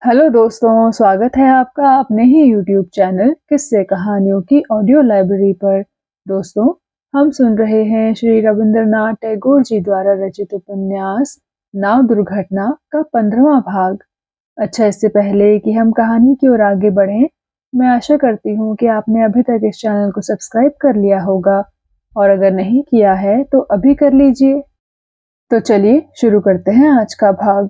Hello दोस्तों, स्वागत है आपका अपने ही यूट्यूब चैनल किस्से कहानियों की ऑडियो लाइब्रेरी पर। दोस्तों, हम सुन रहे हैं श्री रविंद्रनाथ टैगोर जी द्वारा रचित उपन्यास नाव दुर्घटना का 15वां भाग। अच्छा, इससे पहले कि हम कहानी की ओर आगे बढ़ें, मैं आशा करती हूँ कि आपने अभी तक इस चैनल को सब्सक्राइब कर लिया होगा, और अगर नहीं किया है तो अभी कर लीजिए। तो चलिए शुरू करते हैं आज का भाग।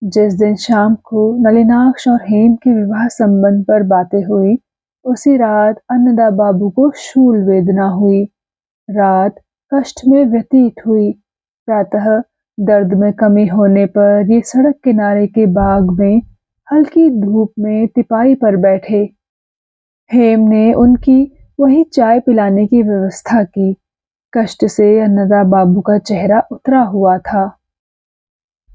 जिस दिन शाम को नलिनाक्ष और हेम के विवाह संबंध पर बातें हुई, उसी रात अन्नदा बाबू को शूल वेदना हुई। रात कष्ट में व्यतीत हुई। प्रातः दर्द में कमी होने पर ये सड़क किनारे के बाग में हल्की धूप में तिपाई पर बैठे। हेम ने उनकी वही चाय पिलाने की व्यवस्था की। कष्ट से अन्नदा बाबू का चेहरा उतरा हुआ था।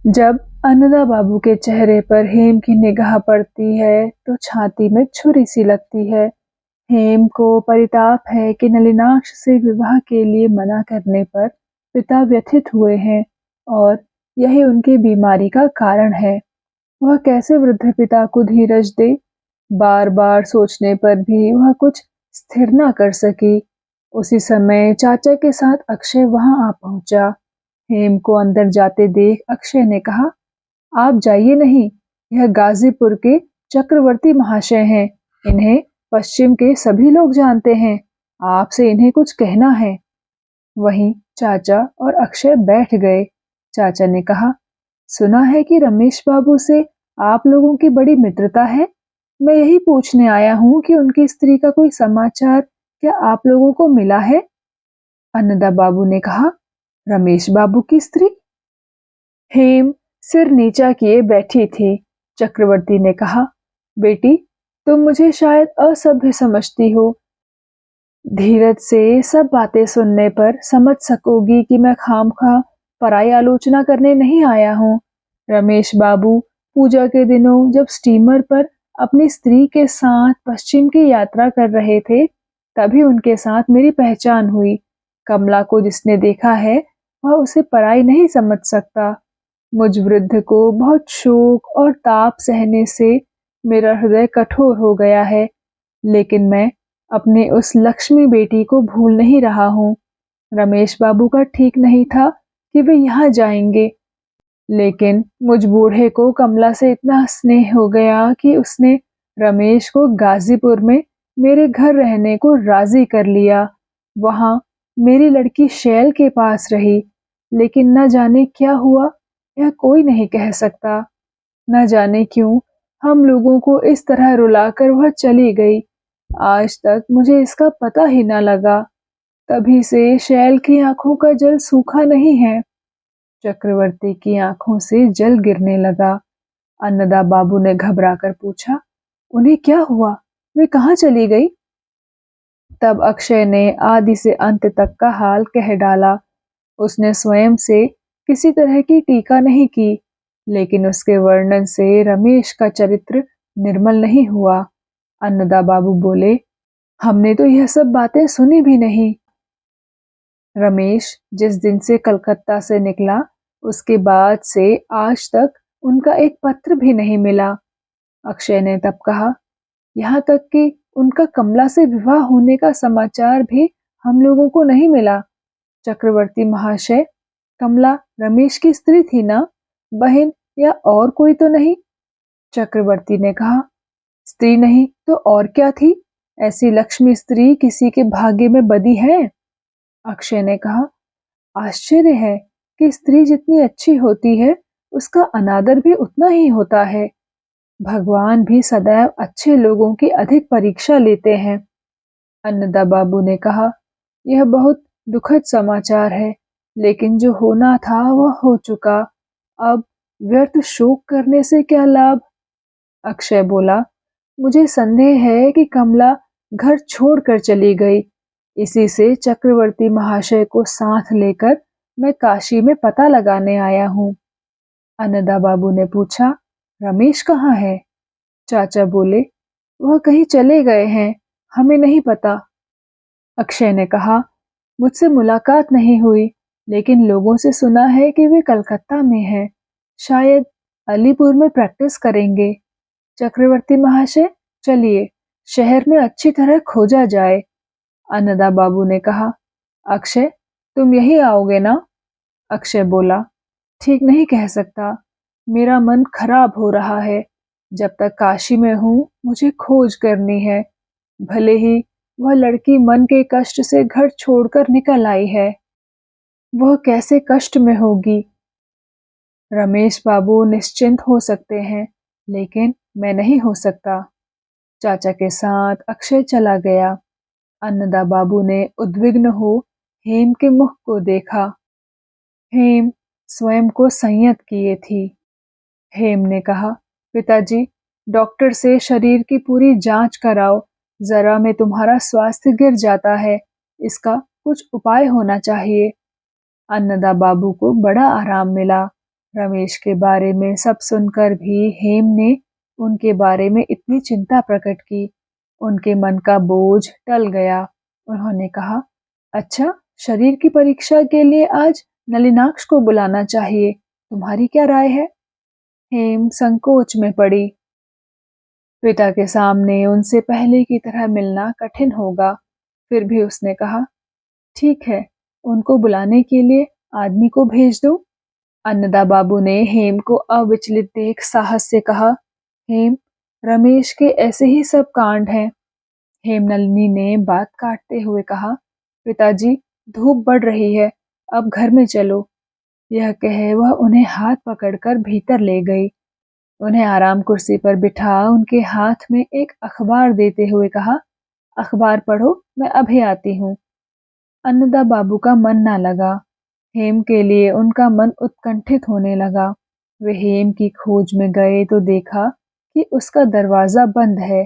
जब अन्नदा बाबू के चेहरे पर हेम की निगाह पड़ती है तो छाती में छुरी सी लगती है। हेम को परिताप है कि नलिनाक्ष से विवाह के लिए मना करने पर पिता व्यथित हुए हैं और यही उनकी बीमारी का कारण है। वह कैसे वृद्ध पिता को धीरज दे। बार बार सोचने पर भी वह कुछ स्थिर न कर सकी। उसी समय चाचा के साथ अक्षय वहां आ पहुंचा। हेम को अंदर जाते देख अक्षय ने कहा, आप जाइए नहीं, यह गाजीपुर के चक्रवर्ती महाशय हैं। इन्हें पश्चिम के सभी लोग जानते हैं। आपसे इन्हें कुछ कहना है। वहीं चाचा और अक्षय बैठ गए। चाचा ने कहा, सुना है कि रमेश बाबू से आप लोगों की बड़ी मित्रता है। मैं यही पूछने आया हूँ कि उनकी स्त्री का कोई समाचार क्या आप लोगों को मिला है? अन्नदा बाबू ने कहा, रमेश बाबू की स्त्री? हेम सिर नीचा किए बैठी थी। चक्रवर्ती ने कहा, बेटी, तुम मुझे शायद असभ्य समझती हो। धीरज से सब बातें सुनने पर समझ सकोगी कि मैं खामखा पराई आलोचना करने नहीं आया हूँ। रमेश बाबू पूजा के दिनों जब स्टीमर पर अपनी स्त्री के साथ पश्चिम की यात्रा कर रहे थे, तभी उनके साथ मेरी पहचान हुई। कमला को जिसने देखा है वह उसे पराई नहीं समझ सकता। मुझ वृद्ध को बहुत शोक और ताप सहने से मेरा हृदय कठोर हो गया है, लेकिन मैं अपने उस लक्ष्मी बेटी को भूल नहीं रहा हूँ। रमेश बाबू का ठीक नहीं था कि वे यहाँ जाएंगे, लेकिन मुझ बूढ़े को कमला से इतना स्नेह हो गया कि उसने रमेश को गाजीपुर में मेरे घर रहने को राजी कर लिया। वहां मेरी लड़की शैल के पास रही, लेकिन न जाने क्या हुआ, यह कोई नहीं कह सकता। न जाने क्यों हम लोगों को इस तरह रुलाकर वह चली गई। आज तक मुझे इसका पता ही न लगा। तभी से शैल की आंखों का जल सूखा नहीं है। चक्रवर्ती की आंखों से जल गिरने लगा। अन्नदा बाबू ने घबराकर पूछा, उन्हें क्या हुआ? वे कहाँ चली गई? तब अक्षय ने आदि से अंत तक का हाल कह डाला। उसने स्वयं से किसी तरह की टीका नहीं की, लेकिन उसके वर्णन से रमेश का चरित्र निर्मल नहीं हुआ। अन्नदा बाबू बोले, हमने तो यह सब बातें सुनी भी नहीं। रमेश जिस दिन से कलकत्ता से निकला, उसके बाद से आज तक उनका एक पत्र भी नहीं मिला। अक्षय ने तब कहा, यहाँ तक कि उनका कमला से विवाह होने का समाचार भी हम लोगों को नहीं मिला। चक्रवर्ती महाशय, कमला रमेश की स्त्री थी ना? बहन या और कोई तो नहीं? चक्रवर्ती ने कहा, स्त्री नहीं तो और क्या थी? ऐसी लक्ष्मी स्त्री किसी के भाग्य में बदी है? अक्षय ने कहा, आश्चर्य है कि स्त्री जितनी अच्छी होती है उसका अनादर भी उतना ही होता है। भगवान भी सदैव अच्छे लोगों की अधिक परीक्षा लेते हैं। अन्नदा बाबू ने कहा, यह बहुत दुखद समाचार है, लेकिन जो होना था वह हो चुका। अब व्यर्थ शोक करने से क्या लाभ? अक्षय बोला, मुझे संदेह है कि कमला घर छोड़कर चली गई। इसी से चक्रवर्ती महाशय को साथ लेकर मैं काशी में पता लगाने आया हूँ। अन्नदा बाबू ने पूछा, रमेश कहाँ है? चाचा बोले, वह कहीं चले गए हैं, हमें नहीं पता। अक्षय ने कहा, मुझसे मुलाकात नहीं हुई, लेकिन लोगों से सुना है कि वे कलकत्ता में हैं। शायद अलीपुर में प्रैक्टिस करेंगे। चक्रवर्ती महाशय, चलिए शहर में अच्छी तरह खोजा जाए। अन्नदा बाबू ने कहा। अक्षय, तुम यही आओगे ना? अक्षय बोला। ठीक नहीं कह सकता, मेरा मन खराब हो रहा है। जब तक काशी में हूँ मुझे खोज करनी है। भले ही वह लड़की मन के कष्ट से घर छोड़कर निकल आई है, वह कैसे कष्ट में होगी। रमेश बाबू निश्चिंत हो सकते हैं, लेकिन मैं नहीं हो सकता। चाचा के साथ अक्षय चला गया। अन्नदा बाबू ने उद्विग्न हो हेम के मुख को देखा। हेम स्वयं को संयत किए थी। हेम ने कहा, पिताजी, डॉक्टर से शरीर की पूरी जांच कराओ। जरा में तुम्हारा स्वास्थ्य गिर जाता है, इसका कुछ उपाय होना चाहिए। अन्नदा बाबू को बड़ा आराम मिला। रमेश के बारे में सब सुनकर भी हेम ने उनके बारे में इतनी चिंता प्रकट की। उनके मन का बोझ टल गया। उन्होंने कहा, अच्छा, शरीर की परीक्षा के लिए आज नलिनाक्ष को बुलाना चाहिए। तुम्हारी क्या राय है? हेम संकोच में पड़ी। पिता के सामने उनसे पहले की तरह मिलना कठिन होगा। फिर भी उसने कहा, ठीक है, उनको बुलाने के लिए आदमी को भेज दो। अन्नदा बाबू ने हेम को अविचलित देख साहस से कहा, हेम, रमेश के ऐसे ही सब कांड हैं। हेमनलिनी ने बात काटते हुए कहा, पिताजी, धूप बढ़ रही है, अब घर में चलो। यह कहे वह उन्हें हाथ पकड़कर भीतर ले गई। उन्हें आराम कुर्सी पर बिठा उनके हाथ में एक अखबार देते हुए कहा, अखबार पढ़ो, मैं अभी आती हूँ। अन्नदा बाबू का मन न लगा। हेम के लिए उनका मन उत्कंठित होने लगा। वे हेम की खोज में गए तो देखा कि उसका दरवाजा बंद है।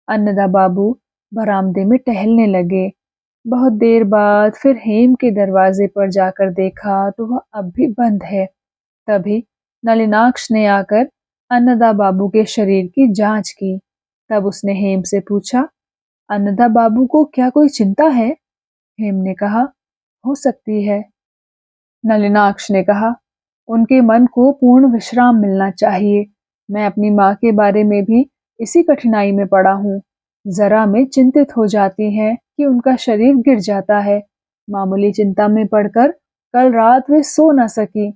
अन्नदा बाबू बरामदे में टहलने लगे। बहुत देर बाद फिर हेम के दरवाजे पर जाकर देखा तो वह अब भी बंद है। तभी नलिनाक्ष ने आकर अन्नदा बाबू के शरीर की जांच की। तब उसने हेम से पूछा, अन्नदा बाबू को क्या कोई चिंता है? हेम ने कहा, हो सकती है। नलिनाक्ष ने कहा, उनके मन को पूर्ण विश्राम मिलना चाहिए। मैं अपनी माँ के बारे में भी इसी कठिनाई में पड़ा हूँ। जरा में चिंतित हो जाती हैं कि उनका शरीर गिर जाता है। मामूली चिंता में पड़कर कल रात वे सो न सकी।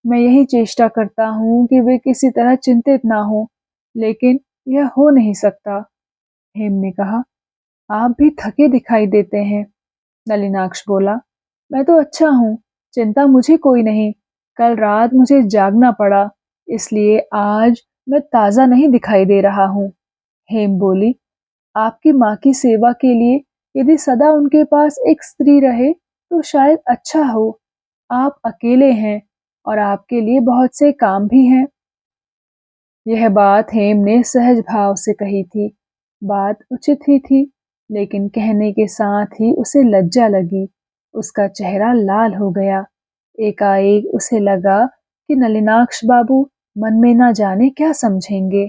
मैं यही चेष्टा करता हूँ कि वे किसी तरह चिंतित ना हो, लेकिन यह हो नहीं सकता। हेम ने कहा, आप भी थके दिखाई देते हैं। नलिनाक्ष बोला, मैं तो अच्छा हूँ, चिंता मुझे कोई नहीं। कल रात मुझे जागना पड़ा, इसलिए आज मैं ताजा नहीं दिखाई दे रहा हूँ। हेम बोली, आपकी माँ की सेवा के लिए यदि सदा उनके पास एक स्त्री रहे तो शायद अच्छा हो। आप अकेले हैं और आपके लिए बहुत से काम भी हैं। यह बात हेम ने सहज भाव से कही थी। बात उचित ही थी, लेकिन कहने के साथ ही उसे लज्जा लगी। उसका चेहरा लाल हो गया। एकाएक उसे लगा कि नलिनाक्ष बाबू मन में ना जाने क्या समझेंगे।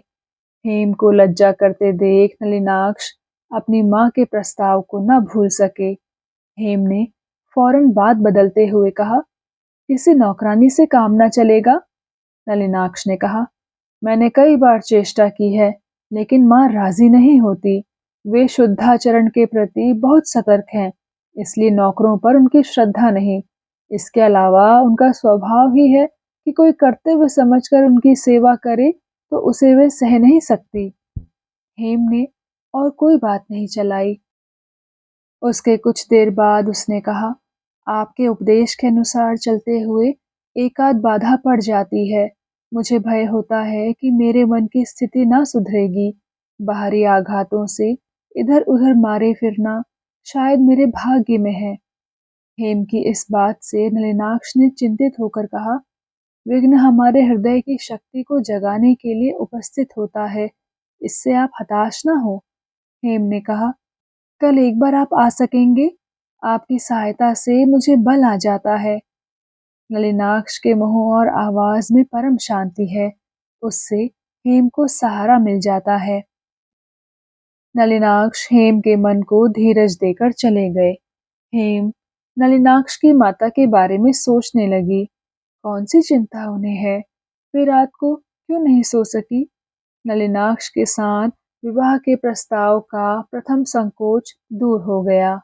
हेम को लज्जा करते देख नलिनाक्ष अपनी माँ के प्रस्ताव को न भूल सके। हेम ने फौरन बात बदलते हुए कहा, किसी नौकरानी से काम न चलेगा? नलिनाक्ष ने कहा, मैंने कई बार चेष्टा की है, लेकिन माँ राजी नहीं होती। वे शुद्धाचरण के प्रति बहुत सतर्क हैं, इसलिए नौकरों पर उनकी श्रद्धा नहीं। इसके अलावा उनका स्वभाव ही है कि कोई कर्तव्य समझकर उनकी सेवा करे तो उसे वे सह नहीं सकती। हेम ने और कोई बात नहीं चलाई। उसके कुछ देर बाद उसने कहा, आपके उपदेश के अनुसार चलते हुए एकाध बाधा पड़ जाती है। मुझे भय होता है कि मेरे मन की स्थिति ना सुधरेगी। बाहरी आघातों से इधर उधर मारे फिरना शायद मेरे भाग्य में है। हेम की इस बात से नलिनाक्ष ने चिंतित होकर कहा, विघ्न हमारे हृदय की शक्ति को जगाने के लिए उपस्थित होता है, इससे आप हताश ना हो। हेम ने कहा, कल एक बार आप आ सकेंगे? आपकी सहायता से मुझे बल आ जाता है। नलिनाक्ष के मुंह और आवाज में परम शांति है। उससे हेम को सहारा मिल जाता है। नलिनाक्ष हेम के मन को धीरज देकर चले गए। हेम नलिनाक्ष की माता के बारे में सोचने लगी। कौन सी चिंता उन्हें है? वे रात को क्यों नहीं सो सकी? नलिनाक्ष के साथ विवाह के प्रस्ताव का प्रथम संकोच दूर हो गया।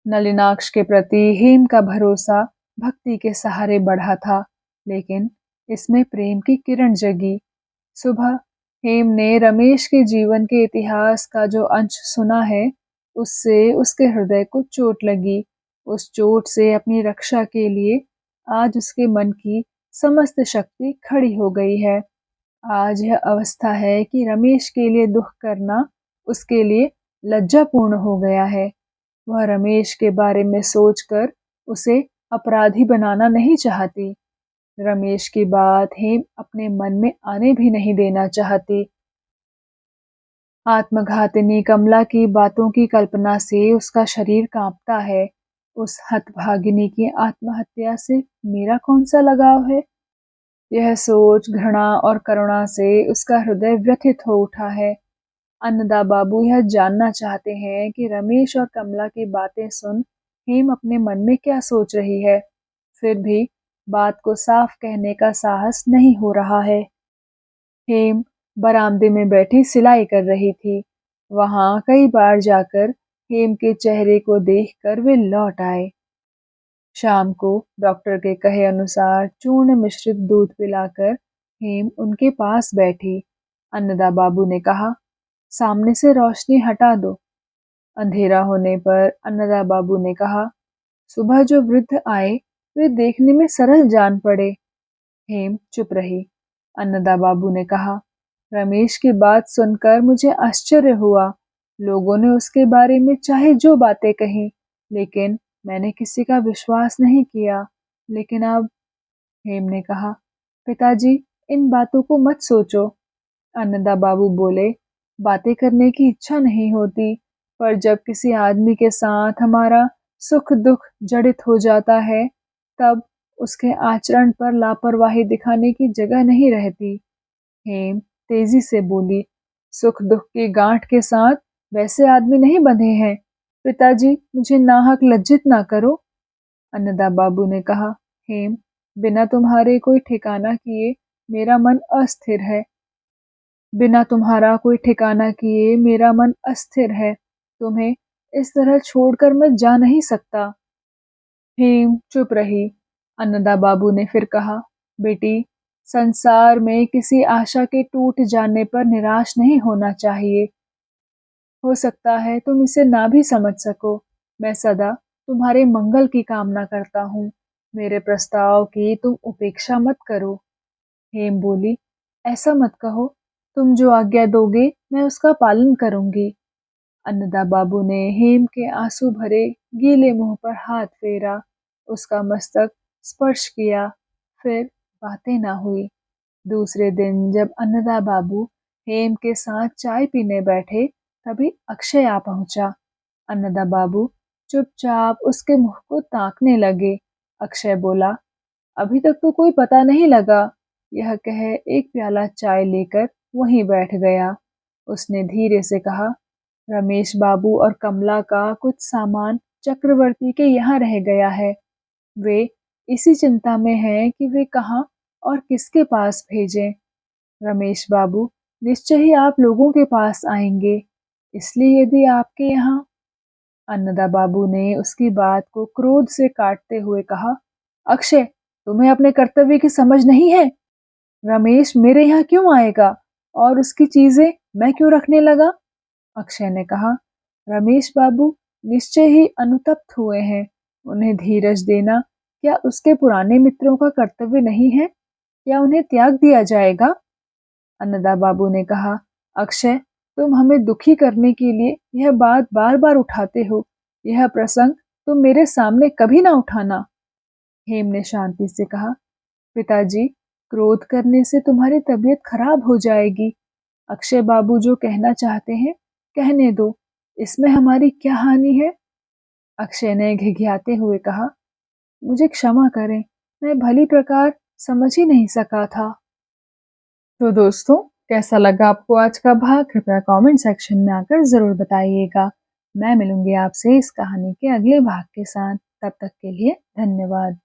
नलिनाक्ष के प्रति हेम का भरोसा भक्ति के सहारे बढ़ा था, लेकिन इसमें प्रेम की किरण जगी। सुबह हेम ने रमेश के जीवन के इतिहास का जो अंश सुना है, उससे उसके हृदय को चोट लगी। उस चोट से अपनी रक्षा के लिए आज उसके मन की समस्त शक्ति खड़ी हो गई है। आज यह अवस्था है कि रमेश के लिए दुख करना उसके लिए लज्जापूर्ण हो गया है। वह रमेश के बारे में सोचकर उसे अपराधी बनाना नहीं चाहती। रमेश की बात हेम अपने मन में आने भी नहीं देना चाहती। आत्मघातिनी कमला की बातों की कल्पना से उसका शरीर कांपता है। उस हतभागिनी की आत्महत्या से मेरा कौन सा लगाव है? यह सोच घृणा और करुणा से उसका हृदय व्यथित हो उठा है। अन्नदा बाबू यह जानना चाहते हैं कि रमेश और कमला की बातें सुन हेम अपने मन में क्या सोच रही है। फिर भी बात को साफ कहने का साहस नहीं हो रहा है। हेम बरामदे में बैठी सिलाई कर रही थी। वहां कई बार जाकर हेम के चेहरे को देखकर वे लौट आए। शाम को डॉक्टर के कहे अनुसार चूर्ण मिश्रित दूध पिलाकर हेम उनके पास बैठी। अन्नदा बाबू ने कहा, सामने से रोशनी हटा दो। अंधेरा होने पर अन्नदा बाबू ने कहा, सुबह जो वृद्ध आए वे देखने में सरल जान पड़े। हेम चुप रही। अन्नदा बाबू ने कहा, रमेश की बात सुनकर मुझे आश्चर्य हुआ। लोगों ने उसके बारे में चाहे जो बातें कही, लेकिन मैंने किसी का विश्वास नहीं किया। लेकिन अब, हेम ने कहा, पिताजी इन बातों को मत सोचो। अन्नदा बाबू बोले, बातें करने की इच्छा नहीं होती, पर जब किसी आदमी के साथ हमारा सुख दुख जड़ित हो जाता है, तब उसके आचरण पर लापरवाही दिखाने की जगह नहीं रहती। हेम तेजी से बोली, सुख दुख की गांठ के साथ वैसे आदमी नहीं बंधे हैं। पिताजी मुझे नाहक लज्जित ना करो। अन्नदा बाबू ने कहा, हेम बिना तुम्हारे कोई ठिकाना किए मेरा मन अस्थिर है। बिना तुम्हारा कोई ठिकाना किए मेरा मन अस्थिर है। तुम्हें इस तरह छोड़कर मैं जा नहीं सकता। हेम चुप रही। अन्नदा बाबू ने फिर कहा, बेटी संसार में किसी आशा के टूट जाने पर निराश नहीं होना चाहिए। हो सकता है तुम इसे ना भी समझ सको। मैं सदा तुम्हारे मंगल की कामना करता हूँ। मेरे प्रस्ताव की तुम उपेक्षा मत करो। हेम बोली, ऐसा मत कहो। तुम जो आज्ञा दोगे मैं उसका पालन करूंगी। अन्नदा बाबू ने हेम के आंसू भरे गीले मुंह पर हाथ फेरा, उसका मस्तक स्पर्श किया, फिर बातें ना हुई। दूसरे दिन जब अन्नदा बाबू हेम के साथ चाय पीने बैठे, तभी अक्षय आ पहुंचा। अन्नदा बाबू चुपचाप उसके मुंह को ताकने लगे। अक्षय बोला, अभी तक तो कोई पता नहीं लगा। यह कह एक प्याला चाय लेकर वहीं बैठ गया। उसने धीरे से कहा, रमेश बाबू और कमला का कुछ सामान चक्रवर्ती के यहाँ रह गया है। वे इसी चिंता में हैं कि वे कहाँ और किसके पास भेजें। रमेश बाबू निश्चय ही आप लोगों के पास आएंगे, इसलिए यदि आपके यहाँ। अन्नदा बाबू ने उसकी बात को क्रोध से काटते हुए कहा, अक्षय तुम्हें अपने कर्तव्य की समझ नहीं है। रमेश मेरे यहाँ क्यों आएगा और उसकी चीजें मैं क्यों रखने लगा? अक्षय ने कहा, रमेश बाबू निश्चय ही अनुतप्त हुए हैं। उन्हें धीरज देना क्या उसके पुराने मित्रों का कर्तव्य नहीं है? क्या उन्हें त्याग दिया जाएगा? अन्नदा बाबू ने कहा, अक्षय तुम हमें दुखी करने के लिए यह बात बार बार उठाते हो। यह प्रसंग तुम मेरे सामने कभी ना उठाना। हेम ने शांति से कहा, पिताजी क्रोध करने से तुम्हारी तबीयत खराब हो जाएगी। अक्षय बाबू जो कहना चाहते हैं कहने दो, इसमें हमारी क्या हानि है? अक्षय ने घिघियाते हुए कहा, मुझे क्षमा करें, मैं भली प्रकार समझ ही नहीं सका था। तो दोस्तों, कैसा लगा आपको आज का भाग? कृपया कमेंट सेक्शन में आकर ज़रूर बताइएगा। मैं मिलूंगी आपसे इस कहानी के अगले भाग के साथ। तब तक के लिए धन्यवाद।